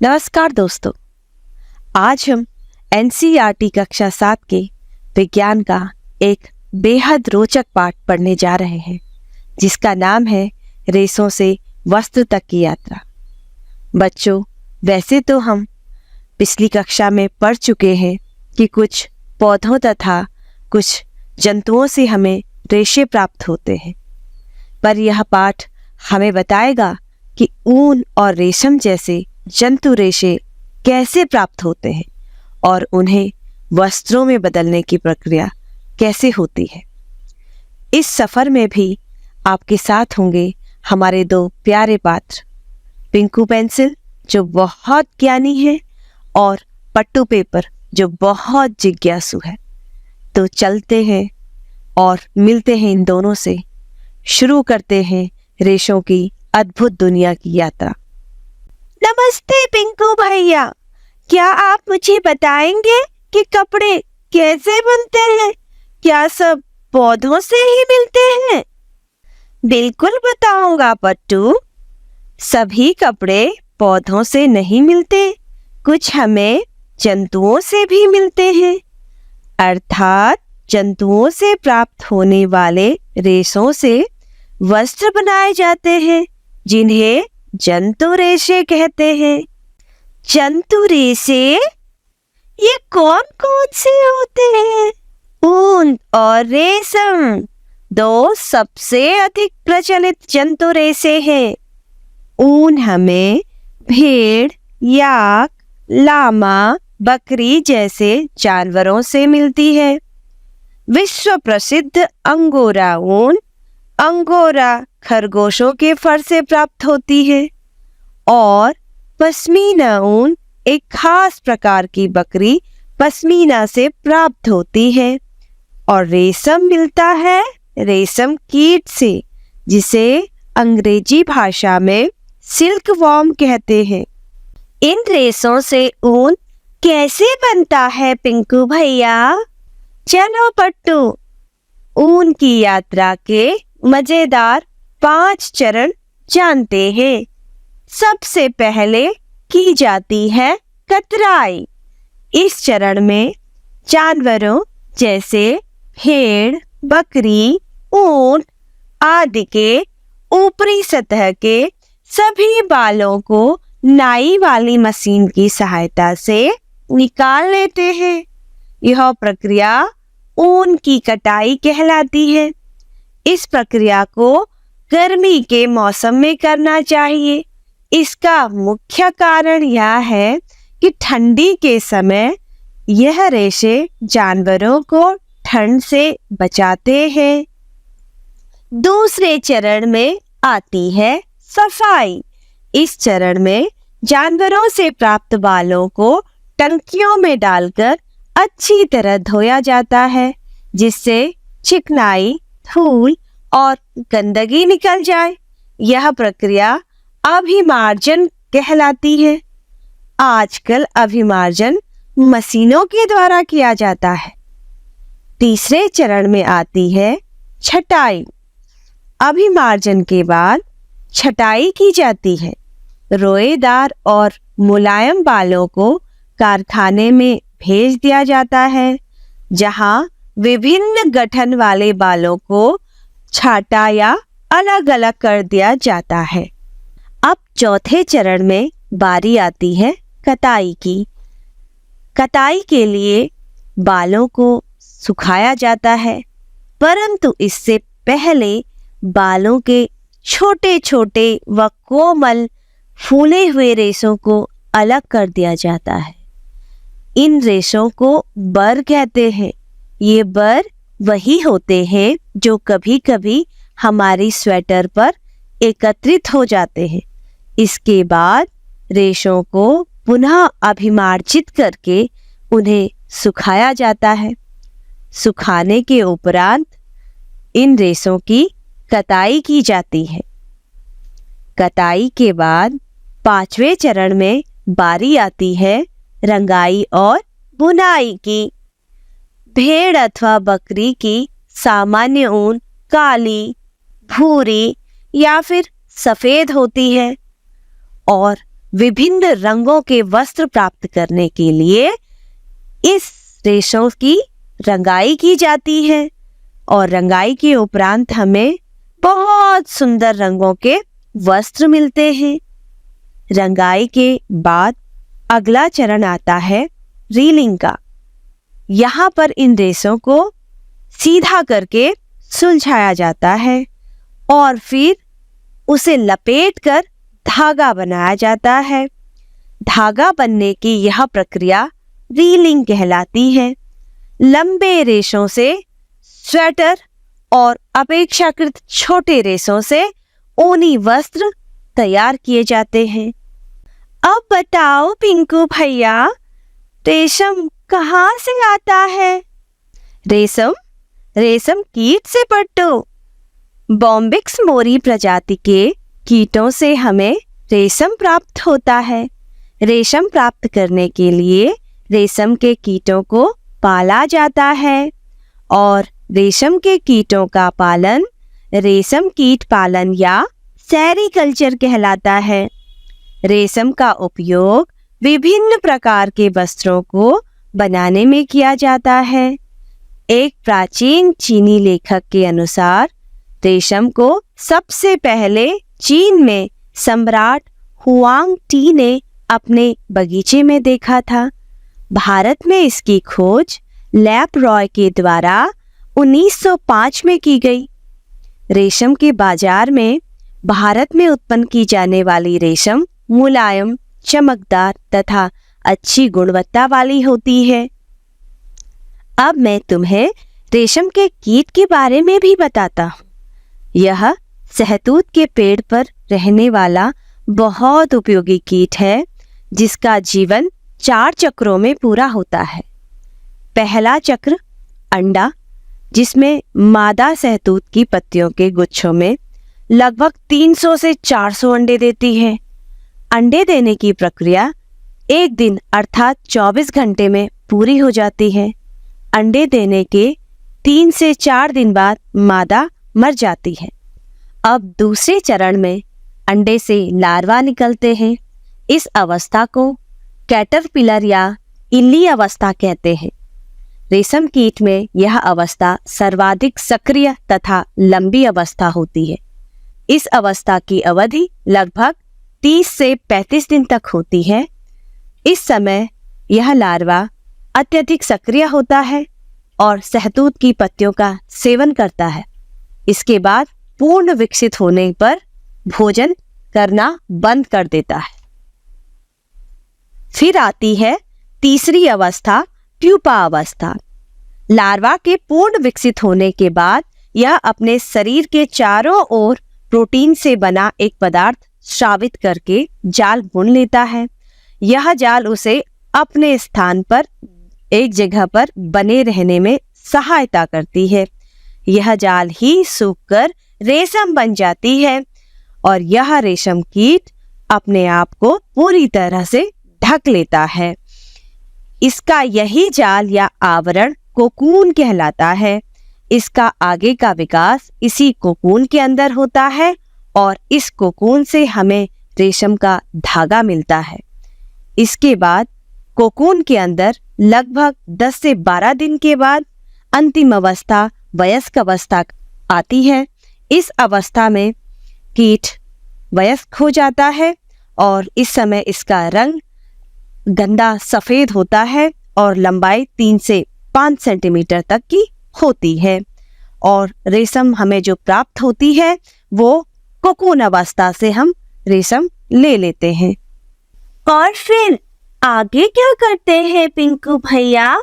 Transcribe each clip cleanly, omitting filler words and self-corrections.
नमस्कार दोस्तों। आज हम एनसीईआरटी कक्षा 7 के विज्ञान का एक बेहद रोचक पाठ पढ़ने जा रहे हैं, जिसका नाम है रेशों से वस्त्र तक की यात्रा। बच्चों, वैसे तो हम पिछली कक्षा में पढ़ चुके हैं कि कुछ पौधों तथा कुछ जंतुओं से हमें रेशे प्राप्त होते हैं, पर यह पाठ हमें बताएगा कि ऊन और रेशम जैसे जंतु रेशे कैसे प्राप्त होते हैं और उन्हें वस्त्रों में बदलने की प्रक्रिया कैसे होती है। इस सफर में भी आपके साथ होंगे हमारे दो प्यारे पात्र, पिंकू पेंसिल जो बहुत ज्ञानी है और पट्टू पेपर जो बहुत जिज्ञासु है। तो चलते हैं और मिलते हैं इन दोनों से। शुरू करते हैं रेशों की अद्भुत दुनिया की यात्रा। नमस्ते पिंकू भैया, क्या आप मुझे बताएंगे कि कपड़े कैसे बनते हैं? क्या सब पौधों से ही मिलते हैं? बिल्कुल बताऊंगा पट्टू। सभी कपड़े पौधों से नहीं मिलते, कुछ हमें जंतुओं से भी मिलते हैं। अर्थात जंतुओं से प्राप्त होने वाले रेशों से वस्त्र बनाए जाते हैं, जिन्हें जंतु रेशे कहते हैं। जंतु रेशे ये कौन कौन से होते हैं? ऊन और रेशम दो सबसे अधिक प्रचलित जंतु रेशे हैं। ऊन हमें भेड़, याक, लामा, बकरी जैसे जानवरों से मिलती है। विश्व प्रसिद्ध अंगोरा ऊन अंगोरा खरगोशों के फर से प्राप्त होती है और पश्मीना ऊन एक खास प्रकार की बकरी पश्मीना से प्राप्त होती है। और रेशम मिलता है रेशम कीट से, जिसे अंग्रेजी भाषा में सिल्क वॉर्म कहते हैं। इन रेशों से ऊन कैसे बनता है पिंकू भैया? चलो पट्टू, ऊन की यात्रा के मजेदार 5 चरण जानते हैं। सबसे पहले की जाती है कतराई। इस चरण में जानवरों जैसे भेड़, बकरी, ऊंट आदि के ऊपरी सतह के सभी बालों को नाई वाली मशीन की सहायता से निकाल लेते हैं। यह प्रक्रिया ऊन की कटाई कहलाती है। इस प्रक्रिया को गर्मी के मौसम में करना चाहिए। इसका मुख्य कारण यह है कि ठंडी के समय यह रेशे जानवरों को ठंड से बचाते हैं। दूसरे चरण में आती है सफाई। इस चरण में जानवरों से प्राप्त बालों को टंकियों में डालकर अच्छी तरह धोया जाता है, जिससे चिकनाई, धूल और गंदगी निकल जाए। यह प्रक्रिया अभिमार्जन कहलाती है। आजकल अभिमार्जन मशीनों के द्वारा किया जाता है। तीसरे चरण में आती है छटाई। अभिमार्जन के बाद छटाई की जाती है। रोएदार और मुलायम बालों को कारखाने में भेज दिया जाता है, जहां विभिन्न गठन वाले बालों को छाटा या अलग अलग कर दिया जाता है। अब चौथे चरण में बारी आती है कताई की। कताई के लिए बालों को सुखाया जाता है, परंतु इससे पहले बालों के छोटे छोटे व कोमल फूले हुए रेशों को अलग कर दिया जाता है। इन रेशों को बर कहते हैं। ये बर वही होते हैं जो कभी कभी हमारी स्वेटर पर एकत्रित हो जाते हैं। इसके बाद रेशों को पुनः अभिमार्जित करके उन्हें सुखाया जाता है। सुखाने के उपरांत इन रेशों की कताई की जाती है। कताई के बाद 5वें चरण में बारी आती है रंगाई और बुनाई की। भेड़ अथवा बकरी की सामान्य ऊन काली, भूरी या फिर सफेद होती है और विभिन्न रंगों के वस्त्र प्राप्त करने के लिए इस रेशों की रंगाई की जाती है और रंगाई के उपरांत हमें बहुत सुंदर रंगों के वस्त्र मिलते हैं। रंगाई के बाद अगला चरण आता है रीलिंग का। यहाँ पर इन रेशों को सीधा करके सुलझाया जाता है और फिर उसे लपेटकर धागा बनाया जाता है। धागा बनने की यह प्रक्रिया रीलिंग कहलाती है। लंबे रेशों से स्वेटर और अपेक्षाकृत छोटे रेशों से ऊनी वस्त्र तैयार किए जाते हैं। अब बताओ पिंकू भैया, रेशम कहाँ से आता है? रेशम कीट से पट्टू। बॉम्बिक्स मोरी प्रजाति के कीटों से हमें रेशम प्राप्त होता है। रेशम प्राप्त करने के लिए रेशम के कीटों को पाला जाता है और रेशम के कीटों का पालन रेशम कीट पालन या सेरीकल्चर कहलाता है। रेशम का उपयोग विभिन्न प्रकार के वस्त्रों को बनाने में किया जाता है। एक प्राचीन चीनी लेखक के अनुसार रेशम को सबसे पहले चीन में सम्राट हुआंग टी ने अपने बगीचे में देखा था। भारत में इसकी खोज लैप रॉय के द्वारा 1905 में की गई। रेशम के बाजार में भारत में उत्पन्न की जाने वाली रेशम मुलायम, चमकदार तथा अच्छी गुणवत्ता वाली होती है। अब मैं तुम्हें रेशम के कीट के बारे में भी बताता हूँ। यह सहतूत के पेड़ पर रहने वाला बहुत उपयोगी कीट है, जिसका जीवन 4 चक्रों में पूरा होता है। पहला चक्र अंडा, जिसमें मादा सहतूत की पत्तियों के गुच्छों में लगभग 300 से 400 अंडे देती है। अंडे देने की प्रक्रिया 1 दिन अर्थात 24 घंटे में पूरी हो जाती है। अंडे देने के 3 से 4 दिन बाद मादा मर जाती है। अब दूसरे चरण में अंडे से लार्वा निकलते हैं। इस अवस्था को कैटरपिलर या इल्ली अवस्था कहते हैं। रेशम कीट में यह अवस्था सर्वाधिक सक्रिय तथा लंबी अवस्था होती है। इस अवस्था की अवधि लगभग 30 से 35 दिन तक होती है। इस समय यह लार्वा अत्यधिक सक्रिय होता है और सहतूत की पत्तियों का सेवन करता है। इसके बाद पूर्ण विकसित होने पर भोजन करना बंद कर देता है। फिर आती है तीसरी अवस्था, प्यूपा अवस्था। लार्वा के पूर्ण विकसित होने के बाद यह अपने शरीर के चारों ओर प्रोटीन से बना एक पदार्थ स्रावित करके जाल बुन लेता है। यह जाल उसे अपने स्थान पर एक जगह पर बने रहने में सहायता करती है। यह जाल ही सूखकर रेशम बन जाती है और यह रेशम कीट अपने आप को पूरी तरह से ढक लेता है। इसका यही जाल या आवरण कोकून कहलाता है। इसका आगे का विकास इसी कोकून के अंदर होता है और इस कोकून से हमें रेशम का धागा मिलता है। इसके बाद कोकून के अंदर लगभग 10 से 12 दिन के बाद अंतिम अवस्था, वयस्क अवस्था आती है। इस अवस्था में कीट वयस्क हो जाता है और इस समय इसका रंग गंदा सफेद होता है और लंबाई 3 से 5 सेंटीमीटर तक की होती है और रेशम हमें जो प्राप्त होती है वो कोकून अवस्था से हम रेशम ले लेते हैं। और फिर आगे क्या करते हैं पिंकू भैया?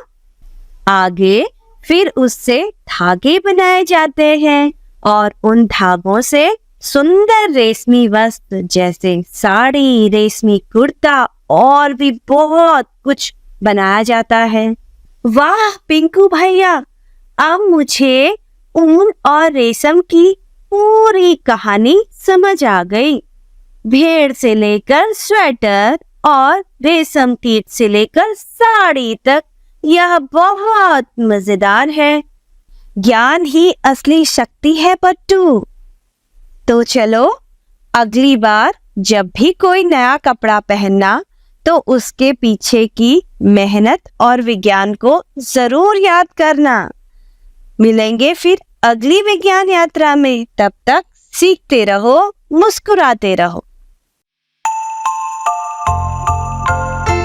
आगे फिर उससे धागे बनाए जाते हैं और उन धागों से सुंदर रेशमी वस्त्र जैसे साड़ी, रेशमी कुर्ता और भी बहुत कुछ बनाया जाता है। वाह पिंकू भैया, अब मुझे ऊन और रेशम की पूरी कहानी समझ आ गई। भेड़ से लेकर स्वेटर और रेशम कीट से लेकर साड़ी तक यह बहुत मजेदार है। ज्ञान ही असली शक्ति है पट्टू। तो चलो अगली बार जब भी कोई नया कपड़ा पहनना तो उसके पीछे की मेहनत और विज्ञान को जरूर याद करना। मिलेंगे फिर अगली विज्ञान यात्रा में। तब तक सीखते रहो, मुस्कुराते रहो।